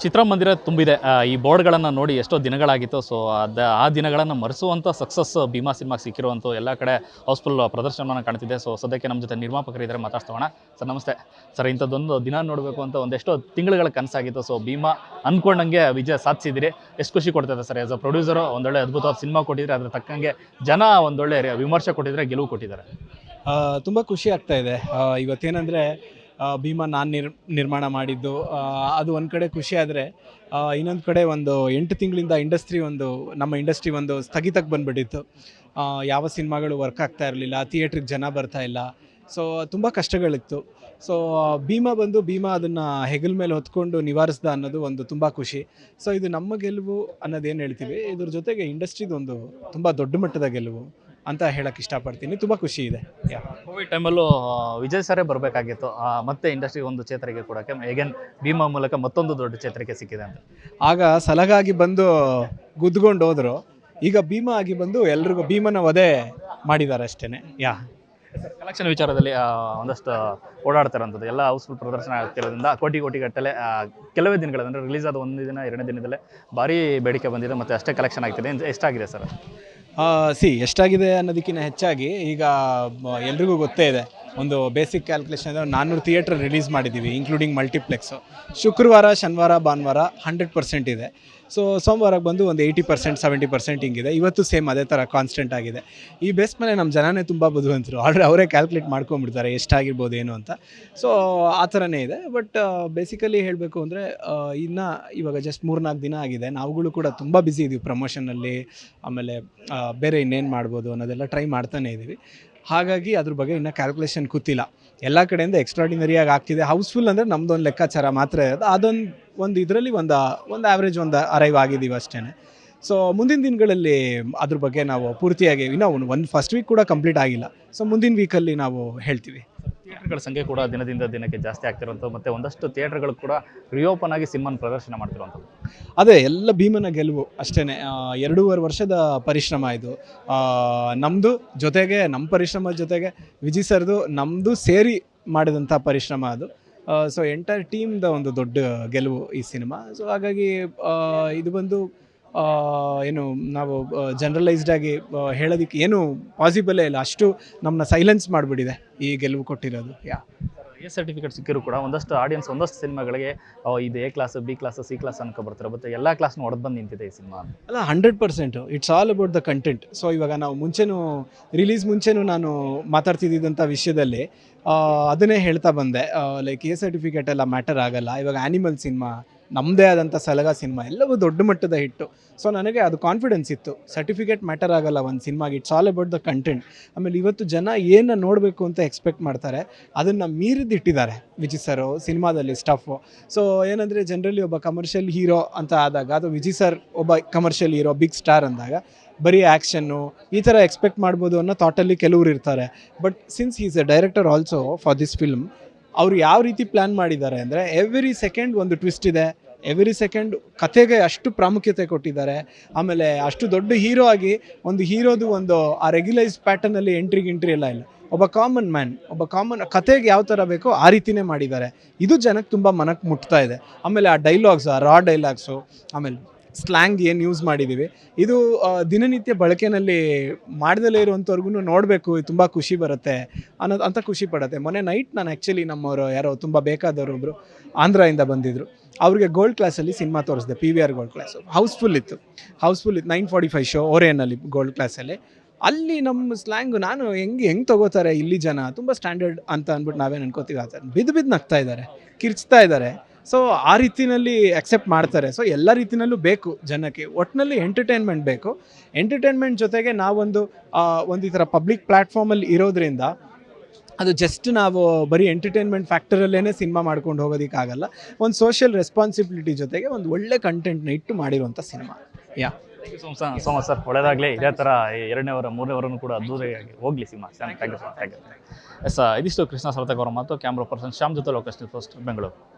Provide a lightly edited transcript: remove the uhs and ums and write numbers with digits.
ಚಿತ್ರಮಂದಿರ ತುಂಬಿದೆ. ಈ ಬೋರ್ಡ್ಗಳನ್ನು ನೋಡಿ ಎಷ್ಟೋ ದಿನಗಳಾಗಿತ್ತು. ಸೊ ಆ ದಿನಗಳನ್ನು ಮರೆಸುವಂಥ ಸಕ್ಸಸ್ ಭೀಮಾ ಸಿನಿಮಾಗೆ ಸಿಕ್ಕಿರುವಂಥ ಎಲ್ಲ ಕಡೆ ಹೌಸ್ಫುಲ್ ಪ್ರದರ್ಶನವನ್ನು ಕಾಣ್ತಿದೆ. ಸೊ ಸದ್ಯಕ್ಕೆ ನಮ್ಮ ಜೊತೆ ನಿರ್ಮಾಪಕರಿದ್ದಾರೆ, ಮಾತಾಡ್ಸೋಣ. ಸರ್ ನಮಸ್ತೆ. ಸರ್, ಇಂಥದ್ದೊಂದು ದಿನ ನೋಡಬೇಕು ಅಂತ ಒಂದೆಷ್ಟೋ ತಿಂಗಳುಗಳ ಕನಸಾಗಿತ್ತು. ಸೊ ಭೀಮಾ ಅಂದ್ಕೊಂಡಂಗೆ ವಿಜಯ ಸಾಧಿಸಿದಿರಿ. ಎಷ್ಟು ಖುಷಿ ಕೊಡ್ತದೆ ಸರ್? ಆಸ್ ಅ ಪ್ರೊಡ್ಯೂಸರು ಒಂದೊಳ್ಳೆ ಅದ್ಭುತವಾದ ಸಿನಿಮಾ ಕೊಟ್ಟಿದ್ರೆ, ಅದ್ರ ತಕ್ಕಂಗೆ ಜನ ಒಂದೊಳ್ಳೆ ವಿಮರ್ಶೆ ಕೊಟ್ಟಿದ್ರೆ, ಗೆಲುವು ಕೊಟ್ಟಿದ್ದಾರೆ. ತುಂಬ ಖುಷಿ ಆಗ್ತಾ ಇದೆ. ಇವತ್ತೇನೆಂದರೆ ಭೀಮಾ ನಾನು ನಿರ್ಮಾಣ ಮಾಡಿದ್ದು, ಅದು ಒಂದು ಕಡೆ ಖುಷಿ ಆದರೆ ಇನ್ನೊಂದು ಕಡೆ ಒಂದು 8 ತಿಂಗಳಿಂದ ನಮ್ಮ ಇಂಡಸ್ಟ್ರಿ ಒಂದು ಸ್ಥಗಿತಕ್ಕೆ ಬಂದುಬಿಟ್ಟಿತ್ತು. ಯಾವ ಸಿನಿಮಾಗಳು ವರ್ಕ್ ಆಗ್ತಾ ಇರಲಿಲ್ಲ, ಥಿಯೇಟ್ರಿಗೆ ಜನ ಬರ್ತಾ ಇಲ್ಲ. ಸೊ ತುಂಬ ಕಷ್ಟಗಳಿತ್ತು. ಸೊ ಭೀಮಾ ಅದನ್ನು ಹೆಗಲ ಮೇಲೆ ಹೊತ್ಕೊಂಡು ನಿವಾರಿಸ್ದ ಅನ್ನೋದು ಒಂದು ತುಂಬ ಖುಷಿ. ಸೊ ಇದು ನಮ್ಮ ಗೆಲುವು ಅನ್ನೋದೇನು ಹೇಳ್ತೀವಿ, ಇದ್ರ ಜೊತೆಗೆ ಇಂಡಸ್ಟ್ರಿದು ಒಂದು ತುಂಬ ದೊಡ್ಡ ಮಟ್ಟದ ಗೆಲುವು ಅಂತ ಹೇಳಕ್ಕೆ ಇಷ್ಟಪಡ್ತೀನಿ. ತುಂಬ ಖುಷಿ ಇದೆ. ಕೋವಿಡ್ ಟೈಮಲ್ಲೂ ವಿಜಯ್ ಸರೇ ಬರಬೇಕಾಗಿತ್ತು, ಮತ್ತೆ ಇಂಡಸ್ಟ್ರಿಗೆ ಒಂದು ಚೇತರಿಕೆ ಕೊಡೋಕ್ಕೆ. ಹೇಗೇನು ಭೀಮಾ ಮೂಲಕ ಮತ್ತೊಂದು ದೊಡ್ಡ ಚೇತರಿಕೆ ಸಿಕ್ಕಿದೆ ಅಂತ. ಆಗ ಸಲಗಾಗಿ ಬಂದು ಗುದ್ದುಕೊಂಡು ಹೋದರು, ಈಗ ಭೀಮಾ ಆಗಿ ಬಂದು ಎಲ್ರಿಗೂ ಭೀಮನ ವಧೆ ಮಾಡಿದ್ದಾರೆ ಅಷ್ಟೇ. ಕಲೆಕ್ಷನ್ ವಿಚಾರದಲ್ಲಿ ಒಂದಷ್ಟು ಓಡಾಡ್ತಾರಂಥದ್ದು ಎಲ್ಲ ಹೌಸ್ಫುಲ್ ಪ್ರದರ್ಶನ ಆಗ್ತಿರೋದ್ರಿಂದ ಕೋಟಿ ಗಟ್ಟಲೆ ಕೆಲವೇ ದಿನಗಳಲ್ಲಿ, ಅಂದರೆ ರಿಲೀಸ್ ಆದ ಒಂದು ದಿನ 2ನೇ ದಿನದಲ್ಲೇ ಭಾರಿ ಬೇಡಿಕೆ ಬಂದಿದೆ ಮತ್ತು ಅಷ್ಟೇ ಕಲೆಕ್ಷನ್ ಆಗ್ತಿದೆ. ಎಷ್ಟಾಗಿದೆ ಸರ್? ಎಷ್ಟಾಗಿದೆ ಅನ್ನೋದಕ್ಕಿಂತ ಹೆಚ್ಚಾಗಿ ಈಗ ಎಲ್ರಿಗೂ ಗೊತ್ತೇ ಇದೆ, ಒಂದು ಬೇಸಿಕ್ ಕ್ಯಾಲ್ಕುಲೇಷನ್ ಅಂದರೆ 400 ಥಿಯೇಟ್ರ್ ರಿಲೀಸ್ ಮಾಡಿದ್ದೀವಿ, ಇನ್ಕ್ಲೂಡಿಂಗ್ ಮಲ್ಟಿಪ್ಲೆಕ್ಸು. ಶುಕ್ರವಾರ, ಶನಿವಾರ, ಭಾನುವಾರ 100% ಇದೆ. ಸೊ ಸೋಮವಾರಕ್ಕೆ ಬಂದು ಒಂದು 80%, 70% ಹಿಂಗಿದೆ. ಇವತ್ತು ಸೇಮ್ ಅದೇ ಥರ ಕಾನ್ಸ್ಟೆಂಟ್ ಆಗಿದೆ. ಈ ಬೇಸ್ ಮೇಲೆ ನಮ್ಮ ಜನನೇ ತುಂಬ ಬುದ್ಧಿವಂತರು, ಅವರೇ ಕ್ಯಾಲ್ಕುಲೇಟ್ ಮಾಡ್ಕೊಂಡ್ಬಿಡ್ತಾರೆ ಎಷ್ಟಾಗಿರ್ಬೋದು ಏನು ಅಂತ. ಸೊ ಆ ಥರನೇ ಇದೆ. ಬಟ್ ಬೇಸಿಕಲಿ ಹೇಳಬೇಕು ಅಂದರೆ ಇವಾಗ ಜಸ್ಟ್ 3-4 ದಿನ ಆಗಿದೆ. ನಾವುಗಳು ಕೂಡ ತುಂಬ ಬ್ಯುಸಿ ಇದ್ದೀವಿ ಪ್ರಮೋಷನಲ್ಲಿ, ಆಮೇಲೆ ಬೇರೆ ಇನ್ನೇನು ಮಾಡ್ಬೋದು ಅನ್ನೋದೆಲ್ಲ ಟ್ರೈ ಮಾಡ್ತಾನೇ ಇದ್ದೀವಿ. ಹಾಗಾಗಿ ಅದ್ರ ಬಗ್ಗೆ ಇನ್ನೂ ಕ್ಯಾಲ್ಕುಲೇಷನ್ ಕೂತಿಲ್ಲ. ಎಲ್ಲ ಕಡೆಯಿಂದ ಎಕ್ಸ್ಟ್ರಾಡಿನರಿಯಾಗಿ ಆಗ್ತಿದೆ. ಹೌಸ್ಫುಲ್ ಅಂದರೆ ನಮ್ಮದೊಂದು ಲೆಕ್ಕಾಚಾರ ಮಾತ್ರ ಇರೋದು. ಒಂದು ಇದರಲ್ಲಿ ಒಂದು ಆ್ಯಾವ್ರೇಜ್ ಒಂದು ಅರೈವ್ ಆಗಿದ್ದೀವಿ ಅಷ್ಟೇ. ಸೊ ಮುಂದಿನ ದಿನಗಳಲ್ಲಿ ಅದ್ರ ಬಗ್ಗೆ ನಾವು ಪೂರ್ತಿಯಾಗಿ ಒಂದು ಫಸ್ಟ್ ವೀಕ್ ಕೂಡ ಕಂಪ್ಲೀಟ್ ಆಗಿಲ್ಲ. ಸೊ ಮುಂದಿನ ವೀಕಲ್ಲಿ ನಾವು ಹೇಳ್ತೀವಿ. ಥಿಯೇಟರ್ಗಳ ಸಂಖ್ಯೆ ಕೂಡ ದಿನದಿಂದ ದಿನಕ್ಕೆ ಜಾಸ್ತಿ ಆಗ್ತಿರೋಂಥದ್ದು, ಮತ್ತು ಒಂದಷ್ಟು ಥಿಯೇಟರ್ಗಳು ಕೂಡ ರಿಓಪನ್ ಆಗಿ ಸಿನಿಮಾನ ಪ್ರದರ್ಶನ ಮಾಡ್ತಿರುವಂಥದ್ದು. ಅದೇ ಎಲ್ಲ ಭೀಮನ ಗೆಲುವು ಅಷ್ಟೇ. 2.5 ವರ್ಷದ ಪರಿಶ್ರಮ ಇದು ನಮ್ಮದು, ಜೊತೆಗೆ ನಮ್ಮ ಪರಿಶ್ರಮದ ಜೊತೆಗೆ ವಿಜಯ್ ಸರ್ದು ನಮ್ಮದು ಸೇರಿ ಮಾಡಿದಂಥ ಪರಿಶ್ರಮ ಅದು. ಸೊ ಎಂಟೈರ್ ಟೀಮ್ದ ಒಂದು ದೊಡ್ಡ ಗೆಲುವು ಈ ಸಿನಿಮಾ. ಸೊ ಹಾಗಾಗಿ ಇದು ಬಂದು ಏನು ನಾವು ಜನರಲೈಸ್ಡಾಗಿ ಹೇಳೋದಕ್ಕೆ ಏನು ಪಾಸಿಬಲೇ ಇಲ್ಲ, ಅಷ್ಟು ನಮ್ಮನ್ನ ಸೈಲೆನ್ಸ್ ಮಾಡಿಬಿಟ್ಟಿದೆ ಈ ಗೆಲುವು ಕೊಟ್ಟಿರೋದು. ಎ ಸರ್ಟಿಫಿಕೇಟ್ ಸಿಕ್ಕಿರು ಕೂಡ ಒಂದಷ್ಟು ಆಡಿಯನ್ಸ್ ಒಂದಷ್ಟು ಸಿನಿಮಾಗಳಿಗೆ ಇದು A class, B class, C class ಅನ್ಕೊ ಬರ್ತಾರೆ. ಮತ್ತು ಎಲ್ಲ ಕ್ಲಾಸ್ನೂ ಹೊಡೆದು ಬಂದು ನಿಂತಿದೆ ಈ ಸಿನಿಮಾ. ಅಲ್ಲ, 100% it's all about the content. So ಇವಾಗ ನಾವು ರಿಲೀಸ್ ಮುಂಚೆನೂ ನಾನು ಮಾತಾಡ್ತಿದ್ದಂಥ ವಿಷಯದಲ್ಲಿ ಅದನ್ನೇ ಹೇಳ್ತಾ ಬಂದೆ. ಲೈಕ್ ಎ ಸರ್ಟಿಫಿಕೇಟ್ ಎಲ್ಲ ಮ್ಯಾಟರ್ ಆಗಲ್ಲ. ಇವಾಗ ಆ್ಯನಿಮಲ್ ಸಿನಿಮಾ, ನಮ್ಮದೇ ಆದಂಥ ಸಲಗ ಸಿನಿಮಾ ಎಲ್ಲವೂ ದೊಡ್ಡ ಮಟ್ಟದ ಹಿಟ್ಟು. ಸೊ ನನಗೆ ಅದು ಕಾನ್ಫಿಡೆನ್ಸ್ ಇತ್ತು, ಸರ್ಟಿಫಿಕೇಟ್ ಮ್ಯಾಟರ್ ಆಗಲ್ಲ ಒಂದು ಸಿನಿಮಾಗೆ, it's all about the content. ಆಮೇಲೆ ಇವತ್ತು ಜನ ಏನು ನೋಡಬೇಕು ಅಂತ ಎಕ್ಸ್ಪೆಕ್ಟ್ ಮಾಡ್ತಾರೆ, ಅದನ್ನು ಮೀರಿದಿಟ್ಟಿದ್ದಾರೆ ವಿಜಯ್ ಸರ್ ಸಿನಿಮಾದಲ್ಲಿ ಸ್ಟಫು. ಸೊ ಏನಂದರೆ ಜನರಲಿ ಒಬ್ಬ ಕಮರ್ಷಿಯಲ್ ಹೀರೋ ಅಂತ ಆದಾಗ, ಅದು ವಿಜಯ್ ಸರ್ ಒಬ್ಬ ಕಮರ್ಷಿಯಲ್ ಹೀರೋ, ಬಿಗ್ ಸ್ಟಾರ್ ಅಂದಾಗ ಬರೀ ಆ್ಯಕ್ಷನ್ನು ಈ ಥರ ಎಕ್ಸ್ಪೆಕ್ಟ್ ಮಾಡ್ಬೋದು ಅನ್ನೋ ಥಾಟಲ್ಲಿ ಕೆಲವರು ಇರ್ತಾರೆ. But since he is A director also for this film, ಅವರು ಯಾವ ರೀತಿ ಪ್ಲ್ಯಾನ್ ಮಾಡಿದ್ದಾರೆ ಅಂದರೆ ಎವ್ರಿ ಸೆಕೆಂಡ್ ಒಂದು ಟ್ವಿಸ್ಟ್ ಇದೆ, ಎವ್ರಿ ಸೆಕೆಂಡ್ ಕತೆಗೆ ಅಷ್ಟು ಪ್ರಾಮುಖ್ಯತೆ ಕೊಟ್ಟಿದ್ದಾರೆ. ಆಮೇಲೆ ಅಷ್ಟು ದೊಡ್ಡ ಹೀರೋ ಆಗಿ ಒಂದು ಹೀರೋದು ಒಂದು ಆ ರೆಗ್ಯುಲೈಸ್ ಪ್ಯಾಟರ್ನಲ್ಲಿ ಎಂಟ್ರಿ ಎಲ್ಲ ಇಲ್ಲ. ಒಬ್ಬ ಕಾಮನ್ ಕತೆಗೆ ಯಾವ ಥರ ಬೇಕೋ ಆ ರೀತಿಯೇ ಮಾಡಿದ್ದಾರೆ. ಇದು ಜನಕ್ಕೆ ತುಂಬ ಮನಕ್ಕೆ ಮುಟ್ತಾ ಇದೆ. ಆಮೇಲೆ ಆ ಡೈಲಾಗ್ಸ್, ಆ ರಾ ಡೈಲಾಗ್ಸು, ಆಮೇಲೆ ಸ್ಲ್ಯಾಂಗ್ ಏನು ಯೂಸ್ ಮಾಡಿದ್ದೀವಿ, ಇದು ದಿನನಿತ್ಯ ಬಳಕೆಯಲ್ಲಿ ಮಾಡ್ದಲೇ ಇರುವಂಥವ್ರಿಗೂ ನೋಡಬೇಕು, ತುಂಬ ಖುಷಿ ಬರುತ್ತೆ ಅಂತ ಖುಷಿ ಪಡುತ್ತೆ. ಮೊನ್ನೆ ನೈಟ್ ನಾನು ಆ್ಯಕ್ಚುಲಿ ನಮ್ಮವರು ಯಾರೋ ತುಂಬ ಬೇಕಾದವರು ಒಬ್ಬರು ಆಂಧ್ರದಿಂದ ಬಂದಿದ್ದರು, ಅವ್ರಿಗೆ ಗೋಲ್ಡ್ ಕ್ಲಾಸಲ್ಲಿ ಸಿನಿಮಾ ತೋರಿಸಿದೆ. PVR ಗೋಲ್ಡ್ ಕ್ಲಾಸು ಹೌಸ್ಫುಲ್ ಇತ್ತು. 9:45 ಶೋ ಓರೇನಲ್ಲಿ ಗೋಲ್ಡ್ ಕ್ಲಾಸಲ್ಲಿ. ಅಲ್ಲಿ ನಮ್ಮ ಸ್ಲ್ಯಾಂಗು ನಾನು ಹೆಂಗೆ ತೊಗೋತಾರೆ ಇಲ್ಲಿ ಜನ, ತುಂಬ ಸ್ಟ್ಯಾಂಡರ್ಡ್ ಅಂತ ಅಂದ್ಬಿಟ್ಟು ನಾವೇನು ಅನ್ಕೋತೀವಿ. ಆ ಥರ ಬಿದ್ದು ನಗ್ತಾ ಇದ್ದಾರೆ, ಕಿರ್ಚ್ತಾ ಇದ್ದಾರೆ. ಸೊ ಆ ರೀತಿಯಲ್ಲಿ ಅಕ್ಸೆಪ್ಟ್ ಮಾಡ್ತಾರೆ. ಸೊ ಎಲ್ಲ ರೀತಿಯಲ್ಲೂ ಬೇಕು ಜನಕ್ಕೆ, ಒಟ್ಟಿನಲ್ಲಿ ಎಂಟರ್ಟೈನ್ಮೆಂಟ್ ಬೇಕು. ಎಂಟರ್ಟೈನ್ಮೆಂಟ್ ಜೊತೆಗೆ ನಾವೊಂದು ಈ ಥರ ಪಬ್ಲಿಕ್ ಪ್ಲ್ಯಾಟ್ಫಾರ್ಮಲ್ಲಿ ಇರೋದ್ರಿಂದ ಅದು ಜಸ್ಟ್ ನಾವು ಬರೀ ಎಂಟರ್ಟೈನ್ಮೆಂಟ್ ಫ್ಯಾಕ್ಟರಲ್ಲೇ ಸಿನಿಮಾ ಮಾಡ್ಕೊಂಡು ಹೋಗೋದಕ್ಕಾಗಲ್ಲ. ಒಂದು ಸೋಷಿಯಲ್ ರೆಸ್ಪಾನ್ಸಿಬಿಲಿಟಿ ಜೊತೆಗೆ ಒಂದು ಒಳ್ಳೆ ಕಂಟೆಂಟ್ನ ಇಟ್ಟು ಮಾಡಿರುವಂಥ ಸಿನಿಮಾ. ಸೊ ಮಚ್ ಸರ್, ಒಳ್ಳೆಯದಾಗಲಿ. ಇದೇ ಥರ 2ನೇ ವಾರ 3ನೇ ವಾರನೂ ಕೂಡ ಅದ್ದೂರಿಯಾಗಿ ಹೋಗಲಿ ಸಿನಿಮಾ. Thank you. ಇದಿಷ್ಟು ಕೃಷ್ಣ ಸಾರ್ಥಕ್ ಅವರ ಮಾತು. ಕ್ಯಾಮ್ರಾ ಪರ್ಸನ್ ಶ್ಯಾಮ್ ಜೊತೆ ಲೋಕೇಶ್, ಬೆಂಗಳೂರು.